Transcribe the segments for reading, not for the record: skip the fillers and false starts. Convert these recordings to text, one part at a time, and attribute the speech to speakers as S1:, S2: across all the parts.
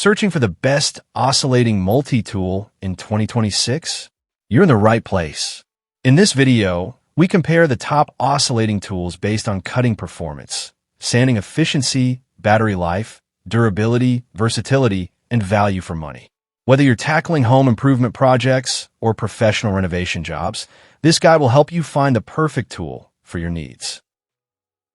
S1: Searching for the best oscillating multi-tool in 2026? You're in the right place. In this video, we compare the top oscillating tools based on cutting performance, sanding efficiency, battery life, durability, versatility, and value for money. Whether you're tackling home improvement projects or professional renovation jobs, this guide will help you find the perfect tool for your needs.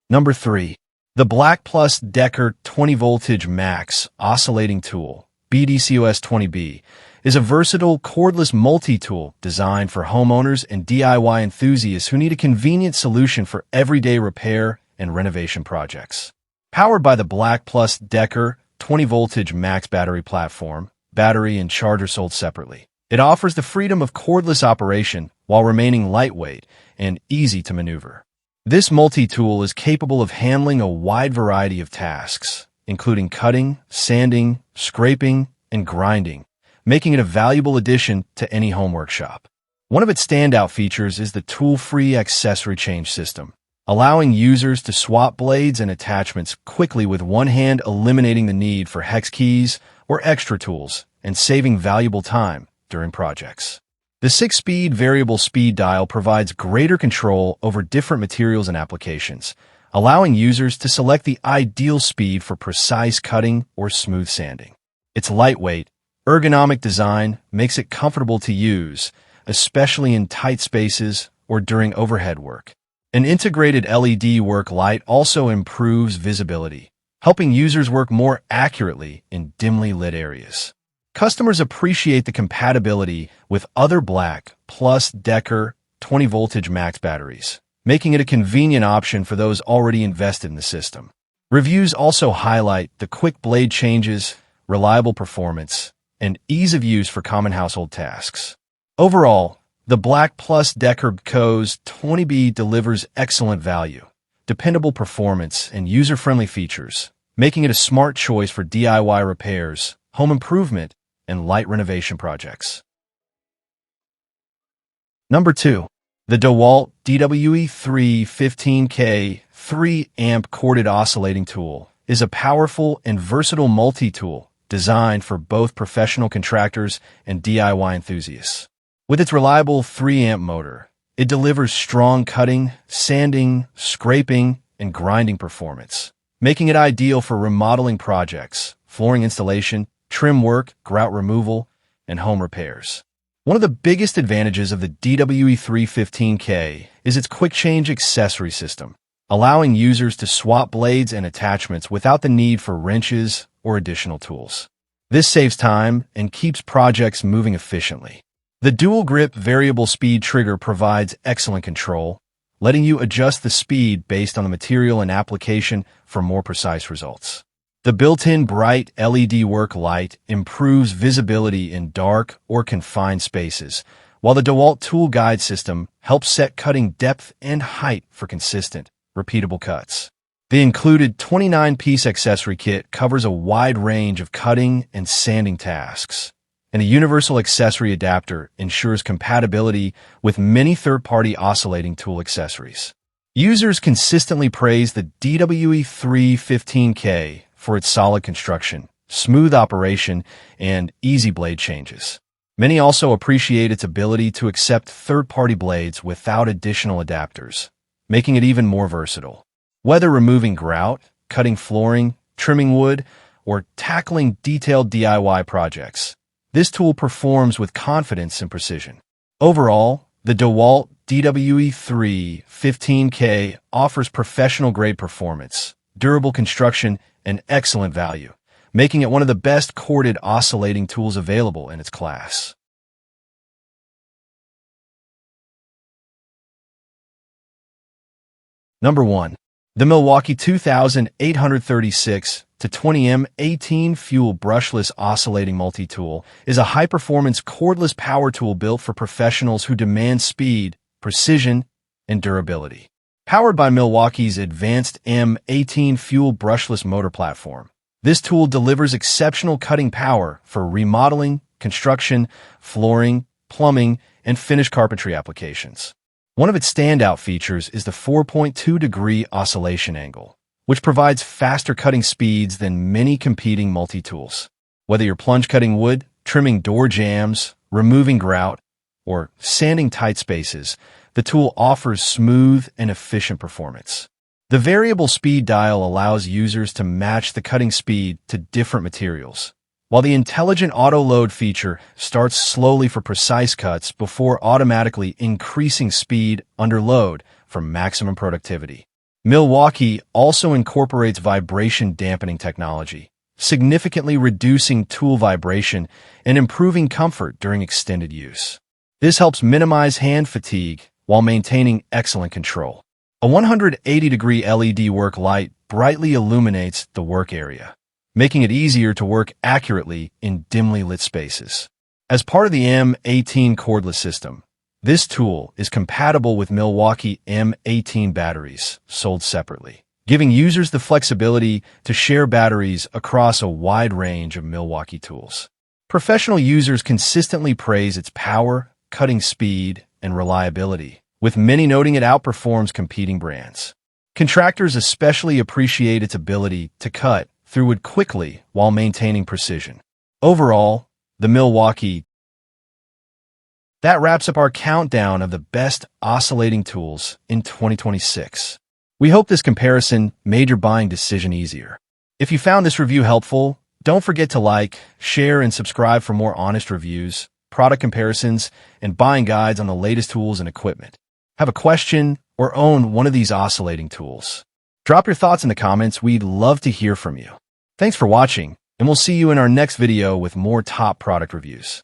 S1: Number 3. The Black Plus Decker 20 Voltage Max Oscillating Tool, BDCOS20B, is a versatile cordless multi-tool designed for homeowners and DIY enthusiasts who need a convenient solution for everyday repair and renovation projects. Powered by the Black Plus Decker 20 Voltage Max battery platform, battery and charger sold separately, it offers the freedom of cordless operation while remaining lightweight and easy to maneuver. This multi-tool is capable of handling a wide variety of tasks, including cutting, sanding, scraping, and grinding, making it a valuable addition to any home workshop. One of its standout features is the tool-free accessory change system, allowing users to swap blades and attachments quickly with one hand, eliminating the need for hex keys or extra tools and saving valuable time during projects. The 6-speed variable speed dial provides greater control over different materials and applications, allowing users to select the ideal speed for precise cutting or smooth sanding. Its lightweight, ergonomic design makes it comfortable to use, especially in tight spaces or during overhead work. An integrated LED work light also improves visibility, helping users work more accurately in dimly lit areas. Customers appreciate the compatibility with other Black Plus Decker 20 Voltage Max batteries, making it a convenient option for those already invested in the system. Reviews also highlight the quick blade changes, reliable performance, and ease of use for common household tasks. Overall, the Black Plus Decker BCOS 20B delivers excellent value, dependable performance, and user-friendly features, making it a smart choice for DIY repairs, home improvement, and light renovation projects. Number 2. The DeWalt DWE315K 3-amp corded oscillating tool is a powerful and versatile multi-tool designed for both professional contractors and DIY enthusiasts. With its reliable 3-amp motor, it delivers strong cutting, sanding, scraping, and grinding performance, making it ideal for remodeling projects, flooring installation, trim work, grout removal, and home repairs. One of the biggest advantages of the DWE315K is its quick change accessory system, allowing users to swap blades and attachments without the need for wrenches or additional tools. This saves time and keeps projects moving efficiently. The dual grip variable speed trigger provides excellent control, letting you adjust the speed based on the material and application for more precise results. The built-in bright LED work light improves visibility in dark or confined spaces, while the DeWalt tool guide system helps set cutting depth and height for consistent, repeatable cuts. The included 29-piece accessory kit covers a wide range of cutting and sanding tasks, and a universal accessory adapter ensures compatibility with many third-party oscillating tool accessories. Users consistently praise the DWE315K for its solid construction, smooth operation, and easy blade changes. Many also appreciate its ability to accept third-party blades without additional adapters, making it even more versatile. Whether removing grout, cutting flooring, trimming wood, or tackling detailed DIY projects, this tool performs with confidence and precision. Overall, the DeWalt DWE315K offers professional-grade performance, durable construction, and excellent value, making it one of the best corded oscillating tools available in its class. Number 1. The Milwaukee 2836 to 20M 18 Fuel Brushless Oscillating Multi-Tool is a high-performance cordless power tool built for professionals who demand speed, precision, and durability. Powered by Milwaukee's advanced M18 Fuel Brushless Motor Platform, this tool delivers exceptional cutting power for remodeling, construction, flooring, plumbing, and finished carpentry applications. One of its standout features is the 4.2-degree oscillation angle, which provides faster cutting speeds than many competing multi-tools. Whether you're plunge cutting wood, trimming door jambs, removing grout, or sanding tight spaces, the tool offers smooth and efficient performance. The variable speed dial allows users to match the cutting speed to different materials, while the intelligent auto-load feature starts slowly for precise cuts before automatically increasing speed under load for maximum productivity. Milwaukee also incorporates vibration dampening technology, significantly reducing tool vibration and improving comfort during extended use. This helps minimize hand fatigue while maintaining excellent control. A 180-degree LED work light brightly illuminates the work area, making it easier to work accurately in dimly lit spaces. As part of the M18 cordless system, this tool is compatible with Milwaukee M18 batteries sold separately, giving users the flexibility to share batteries across a wide range of Milwaukee tools. Professional users consistently praise its power, cutting speed, and reliability, with many noting it outperforms competing brands. Contractors especially appreciate its ability to cut through wood quickly while maintaining precision. Overall, the Milwaukee. That wraps up our countdown of the best oscillating tools in 2026. We hope this comparison made your buying decision easier. If you found this review helpful, don't forget to like, share, and subscribe for more honest reviews, product comparisons, and buying guides on the latest tools and equipment. Have a question or own one of these oscillating tools? Drop your thoughts in the comments. We'd love to hear from you. Thanks for watching, and we'll see you in our next video with more top product reviews.